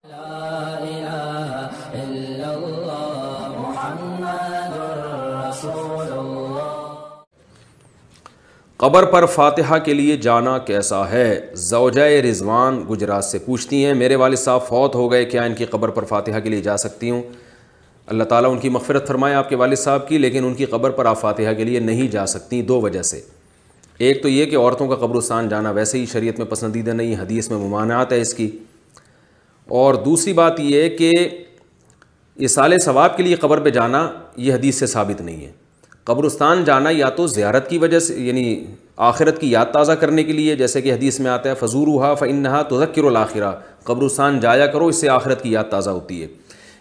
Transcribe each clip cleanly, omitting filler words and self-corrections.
لا الہ الا اللہ محمد رسول اللہ۔ قبر پر فاتحہ کے لیے جانا کیسا ہے؟ زوجہ رضوان گجرات سے پوچھتی ہیں، میرے والد صاحب فوت ہو گئے، کیا ان کی قبر پر فاتحہ کے لیے جا سکتی ہوں؟ اللہ تعالیٰ ان کی مغفرت فرمائے آپ کے والد صاحب کی، لیکن ان کی قبر پر آپ فاتحہ کے لیے نہیں جا سکتی دو وجہ سے۔ ایک تو یہ کہ عورتوں کا قبرستان جانا ویسے ہی شریعت میں پسندیدہ نہیں، حدیث میں ممانعت ہے اس کی، اور دوسری بات یہ ہے کہ ایصال ثواب کے لیے قبر پہ جانا یہ حدیث سے ثابت نہیں ہے۔ قبرستان جانا یا تو زیارت کی وجہ سے، یعنی آخرت کی یاد تازہ کرنے کے لیے، جیسے کہ حدیث میں آتا ہے فزوروہا فإنہا تذکر الآخرہ، قبرستان جایا کرو، اس سے آخرت کی یاد تازہ ہوتی ہے،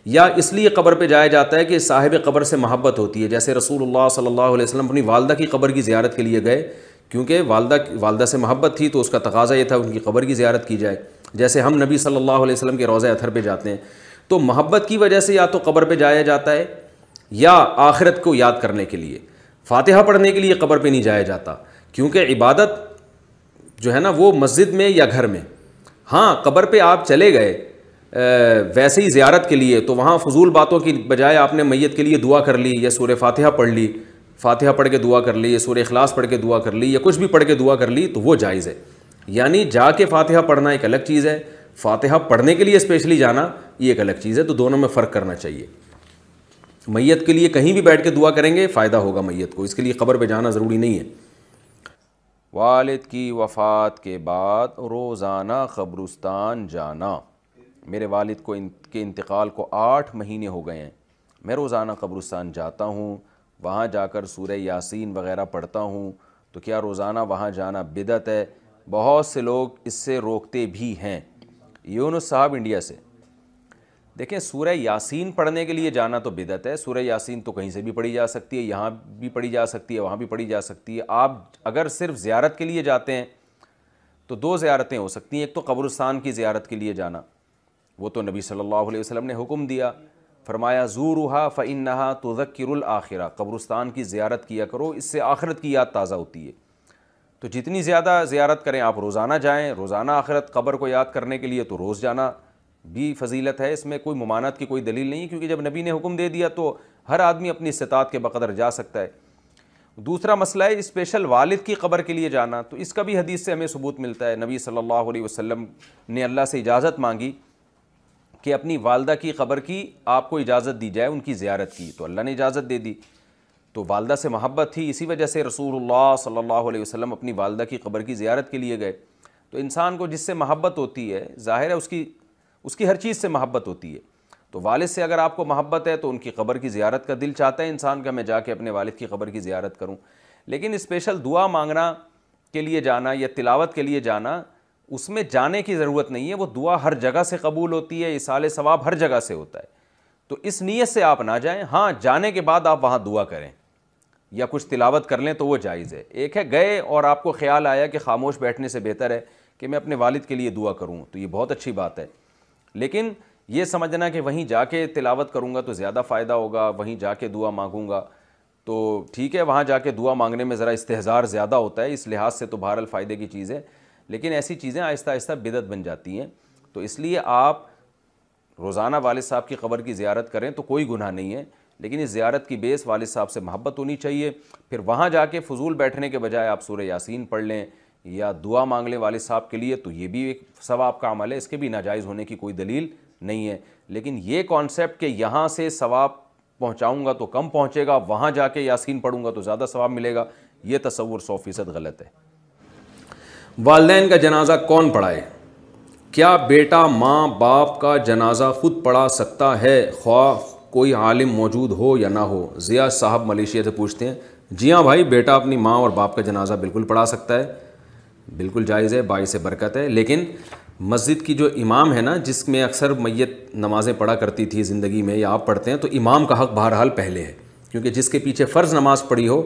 یا اس لیے قبر پہ جایا جاتا ہے کہ صاحب قبر سے محبت ہوتی ہے، جیسے رسول اللہ صلی اللہ علیہ وسلم اپنی والدہ کی قبر کی زیارت کے لیے گئے، کیونکہ والدہ سے محبت تھی تو اس کا تقاضا یہ تھا ان کی قبر کی زیارت کی جائے، جیسے ہم نبی صلی اللہ علیہ وسلم کے روضہ اطہر پہ جاتے ہیں۔ تو محبت کی وجہ سے یا تو قبر پہ جایا جاتا ہے یا آخرت کو یاد کرنے کے لیے۔ فاتحہ پڑھنے کے لیے قبر پہ نہیں جایا جاتا، کیونکہ عبادت جو ہے نا وہ مسجد میں یا گھر میں۔ ہاں قبر پہ آپ چلے گئے ویسے ہی زیارت کے لیے، تو وہاں فضول باتوں کی بجائے آپ نے میت کے لیے دعا کر لی، یا سورہ فاتحہ پڑھ لی، فاتحہ پڑھ کے دعا کر لی، یا سورہ اخلاص پڑھ کے دعا کر لی، یا کچھ بھی پڑھ کے دعا کر لی، تو وہ جائز ہے۔ یعنی جا کے فاتحہ پڑھنا ایک الگ چیز ہے، فاتحہ پڑھنے کے لیے اسپیشلی جانا یہ ایک الگ چیز ہے، تو دونوں میں فرق کرنا چاہیے۔ میت کے لیے کہیں بھی بیٹھ کے دعا کریں گے فائدہ ہوگا میت کو، اس کے لیے قبر پہ جانا ضروری نہیں ہے۔ والد کی وفات کے بعد روزانہ قبرستان جانا، میرے والد کو کے انتقال کو 8 مہینے ہو گئے ہیں، میں روزانہ قبرستان جاتا ہوں، وہاں جا کر سورہ یاسین وغیرہ پڑھتا ہوں، تو کیا روزانہ وہاں جانا بدعت ہے؟ بہت سے لوگ اس سے روکتے بھی ہیں۔ یونس صاحب انڈیا سے، دیکھیں سورہ یاسین پڑھنے کے لیے جانا تو بدعت ہے، سورہ یاسین تو کہیں سے بھی پڑھی جا سکتی ہے، یہاں بھی پڑھی جا سکتی ہے، وہاں بھی پڑھی جا سکتی ہے۔ آپ اگر صرف زیارت کے لیے جاتے ہیں تو 2 زیارتیں ہو سکتی ہیں، ایک تو قبرستان کی زیارت کے لیے جانا، وہ تو نبی صلی اللہ علیہ وسلم نے حکم دیا، فرمایا زورھا فإنھا تذکر الآخرہ، قبرستان کی زیارت کیا کرو، اس سے آخرت کی یاد تازہ ہوتی ہے۔ تو جتنی زیادہ زیارت کریں آپ، روزانہ جائیں، روزانہ آخرت قبر کو یاد کرنے کے لیے تو روز جانا بھی فضیلت ہے، اس میں کوئی ممانعت کی کوئی دلیل نہیں، کیونکہ جب نبی نے حکم دے دیا تو ہر آدمی اپنی استطاعت کے بقدر جا سکتا ہے۔ دوسرا مسئلہ ہے اسپیشل والد کی قبر کے لیے جانا، تو اس کا بھی حدیث سے ہمیں ثبوت ملتا ہے، نبی صلی اللہ علیہ وسلم نے اللہ سے اجازت مانگی کہ اپنی والدہ کی قبر کی آپ کو اجازت دی جائے ان کی زیارت کی، تو اللہ نے اجازت دے دی۔ تو والدہ سے محبت تھی، اسی وجہ سے رسول اللہ صلی اللہ علیہ وسلم اپنی والدہ کی قبر کی زیارت کے لیے گئے۔ تو انسان کو جس سے محبت ہوتی ہے، ظاہر ہے اس کی ہر چیز سے محبت ہوتی ہے، تو والد سے اگر آپ کو محبت ہے تو ان کی قبر کی زیارت کا دل چاہتا ہے انسان کا، میں جا کے اپنے والد کی قبر کی زیارت کروں۔ لیکن اسپیشل دعا مانگنا کے لیے جانا یا تلاوت کے لیے جانا، اس میں جانے کی ضرورت نہیں ہے، وہ دعا ہر جگہ سے قبول ہوتی ہے، ایصال ثواب ہر جگہ سے ہوتا ہے، تو اس نیت سے آپ نہ جائیں۔ ہاں جانے کے بعد آپ وہاں دعا کریں یا کچھ تلاوت کر لیں تو وہ جائز ہے۔ ایک ہے گئے اور آپ کو خیال آیا کہ خاموش بیٹھنے سے بہتر ہے کہ میں اپنے والد کے لیے دعا کروں، تو یہ بہت اچھی بات ہے، لیکن یہ سمجھنا کہ وہیں جا کے تلاوت کروں گا تو زیادہ فائدہ ہوگا، وہیں جا کے دعا مانگوں گا تو ٹھیک ہے، وہاں جا کے دعا مانگنے میں ذرا استحضار زیادہ ہوتا ہے، اس لحاظ سے تو بہرحال فائدے کی چیز ہے، لیکن ایسی چیزیں آہستہ آہستہ بدعت بن جاتی ہیں، تو اس لیے آپ روزانہ والد صاحب کی قبر کی زیارت کریں تو کوئی گناہ نہیں ہے، لیکن اس زیارت کی بیس والد صاحب سے محبت ہونی چاہیے۔ پھر وہاں جا کے فضول بیٹھنے کے بجائے آپ سورہ یاسین پڑھ لیں یا دعا مانگ لیں والد صاحب کے لیے، تو یہ بھی ایک ثواب کا عمل ہے، اس کے بھی ناجائز ہونے کی کوئی دلیل نہیں ہے۔ لیکن یہ کانسیپٹ کہ یہاں سے ثواب پہنچاؤں گا تو کم پہنچے گا، وہاں جا کے یاسین پڑھوں گا تو زیادہ ثواب ملے گا، یہ تصور 100% غلط ہے۔ والدین کا جنازہ کون پڑھائے؟ کیا بیٹا ماں باپ کا جنازہ خود پڑھا سکتا ہے، خواہ کوئی عالم موجود ہو یا نہ ہو؟ ضیاء صاحب ملیشیا سے پوچھتے ہیں۔ جی ہاں بھائی، بیٹا اپنی ماں اور باپ کا جنازہ بالکل پڑھا سکتا ہے، بالکل جائز ہے، باعث برکت ہے، لیکن مسجد کی جو امام ہے نا، جس میں اکثر میت نمازیں پڑھا کرتی تھی زندگی میں، یا آپ پڑھتے ہیں، تو امام کا حق بہرحال پہلے ہے، کیونکہ جس کے پیچھے فرض نماز پڑھی ہو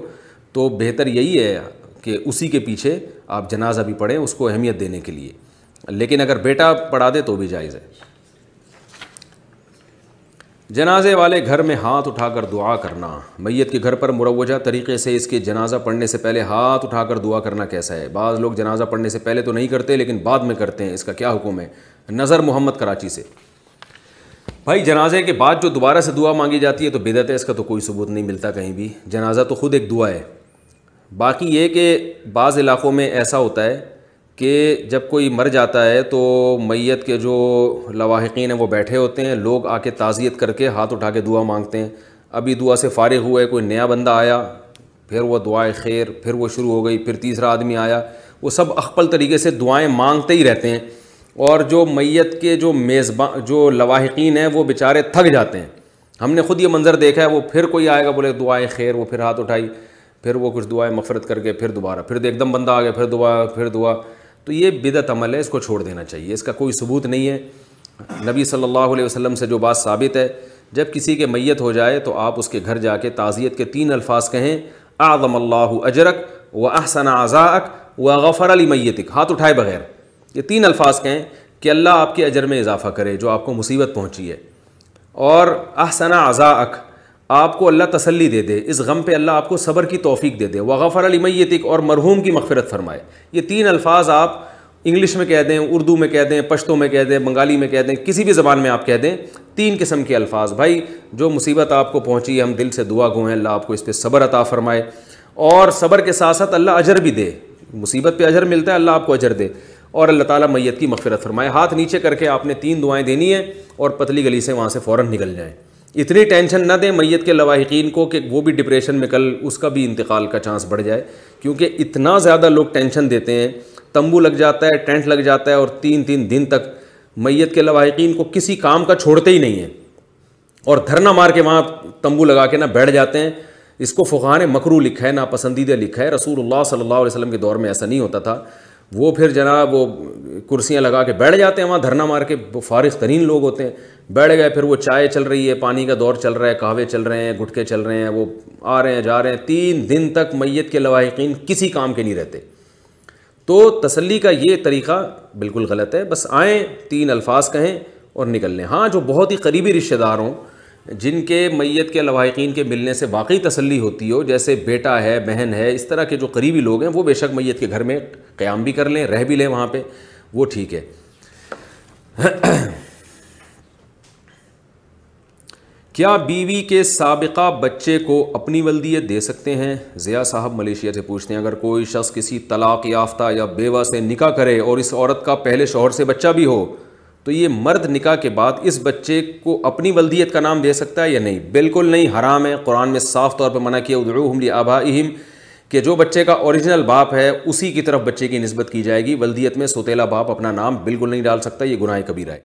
تو بہتر یہی ہے کہ اسی کے پیچھے آپ جنازہ بھی پڑھیں، اس کو اہمیت دینے کے لیے، لیکن اگر بیٹا پڑھا دے تو بھی جائز ہے۔ جنازے والے گھر میں ہاتھ اٹھا کر دعا کرنا، میت کے گھر پر مروجہ طریقے سے اس کے جنازہ پڑھنے سے پہلے ہاتھ اٹھا کر دعا کرنا کیسا ہے؟ بعض لوگ جنازہ پڑھنے سے پہلے تو نہیں کرتے لیکن بعد میں کرتے ہیں، اس کا کیا حکم ہے؟ نظر محمد کراچی سے۔ بھائی جنازے کے بعد جو دوبارہ سے دعا مانگی جاتی ہے تو بدعت ہے، اس کا تو کوئی ثبوت نہیں ملتا کہیں بھی. جنازہ تو خود ایک دعا ہے. باقی یہ کہ بعض علاقوں میں ایسا ہوتا ہے کہ جب کوئی مر جاتا ہے تو میت کے جو لواحقین ہیں وہ بیٹھے ہوتے ہیں، لوگ آ کے تعزیت کر کے ہاتھ اٹھا کے دعا مانگتے ہیں. ابھی دعا سے فارغ ہوا ہے، کوئی نیا بندہ آیا، پھر وہ دعائے خیر، پھر وہ شروع ہو گئی، پھر تیسرا آدمی آیا، وہ سب اخپل طریقے سے دعائیں مانگتے ہی رہتے ہیں. اور جو میت کے جو میزبان جو لواحقین ہیں وہ بیچارے تھک جاتے ہیں. ہم نے خود یہ منظر دیکھا ہے، وہ پھر کوئی آئے گا بولے دعائے خیر، وہ پھر ہاتھ اٹھائی، پھر وہ کچھ دعائیں مغفرت کر کے پھر دوبارہ پھر ایک دم بندہ آ گیا، پھر دعا. تو یہ بدعت عمل ہے، اس کو چھوڑ دینا چاہیے، اس کا کوئی ثبوت نہیں ہے. نبی صلی اللہ علیہ وسلم سے جو بات ثابت ہے، جب کسی کے میت ہو جائے تو آپ اس کے گھر جا کے تعزیت کے 3 الفاظ کہیں: اعظم اللہ اجرک و احسن عزاءک و غفر لمیتک، ہاتھ اٹھائے بغیر یہ 3 الفاظ کہیں کہ اللہ آپ کے اجر میں اضافہ کرے جو آپ کو مصیبت پہنچی ہے، اور احسن عزاءک، آپ کو اللہ تسلی دے دے، اس غم پہ اللہ آپ کو صبر کی توفیق دے دے، وغفر لمیتک، اور مرحوم کی مغفرت فرمائے. یہ 3 الفاظ آپ انگلش میں کہہ دیں، اردو میں کہہ دیں، پشتو میں کہہ دیں، بنگالی میں کہہ دیں، کسی بھی زبان میں آپ کہہ دیں. 3 قسم کے الفاظ. بھائی جو مصیبت آپ کو پہنچی ہے، ہم دل سے دعا گو ہیں اللہ آپ کو اس پہ صبر عطا فرمائے، اور صبر کے ساتھ ساتھ اللہ اجر بھی دے. مصیبت پہ اجر ملتا ہے، اللہ آپ کو اجر دے، اور اللہ تعالیٰ میت کی مغفرت فرمائے. ہاتھ نیچے کر کے آپ نے 3 دعائیں دینی ہیں اور پتلی گلی سے وہاں سے فوراً نکل جائیں. اتنی ٹینشن نہ دیں میت کے لواحقین کو کہ وہ بھی ڈپریشن میں کل اس کا بھی انتقال کا چانس بڑھ جائے، کیونکہ اتنا زیادہ لوگ ٹینشن دیتے ہیں. تمبو لگ جاتا ہے، ٹینٹ لگ جاتا ہے، اور 3 دن تک میت کے لواحقین کو کسی کام کا چھوڑتے ہی نہیں ہیں، اور دھرنا مار کے وہاں تمبو لگا کے نہ بیٹھ جاتے ہیں. اس کو فقہاء نے مکروہ لکھا ہے، ناپسندیدہ لکھا ہے. رسول اللہ صلی اللہ علیہ وسلم کے دور میں ایسا نہیں ہوتا تھا. وہ پھر جناب وہ کرسیاں لگا کے بیٹھ جاتے ہیں وہاں دھرنا مار کے، وہ فارغ ترین لوگ ہوتے ہیں، بیٹھ گئے. پھر وہ چائے چل رہی ہے، پانی کا دور چل رہا ہے، قہوے چل رہے ہیں، گٹکے چل رہے ہیں، وہ آ رہے ہیں جا رہے ہیں. 3 دن تک میت کے لواحقین کسی کام کے نہیں رہتے. تو تسلی کا یہ طریقہ بالکل غلط ہے. بس آئیں، 3 الفاظ کہیں اور نکل لیں. ہاں جو بہت ہی قریبی رشتہ دار ہوں، جن کے میت کے لواحقین کے ملنے سے واقعی تسلی ہوتی ہو، جیسے بیٹا ہے، بہن ہے، اس طرح کے جو قریبی لوگ ہیں، وہ بے شک میت کے گھر میں قیام بھی کر لیں، رہ بھی لیں وہاں پہ، وہ ٹھیک ہے. کیا بیوی کے سابقہ بچے کو اپنی ولدیت دے سکتے ہیں؟ ضیاء صاحب ملیشیا سے پوچھتے ہیں، اگر کوئی شخص کسی طلاق یافتہ یا بیوہ سے نکاح کرے اور اس عورت کا پہلے شوہر سے بچہ بھی ہو، تو یہ مرد نکاح کے بعد اس بچے کو اپنی ولدیت کا نام دے سکتا ہے یا نہیں؟ بالکل نہیں، حرام ہے. قرآن میں صاف طور پہ منع کیا، ادعوہم لآبائہم، کہ جو بچے کا اوریجنل باپ ہے اسی کی طرف بچے کی نسبت کی جائے گی. ولدیت میں سوتیلا باپ اپنا نام بالکل نہیں ڈال سکتا، یہ گناہ کبیرہ ہے.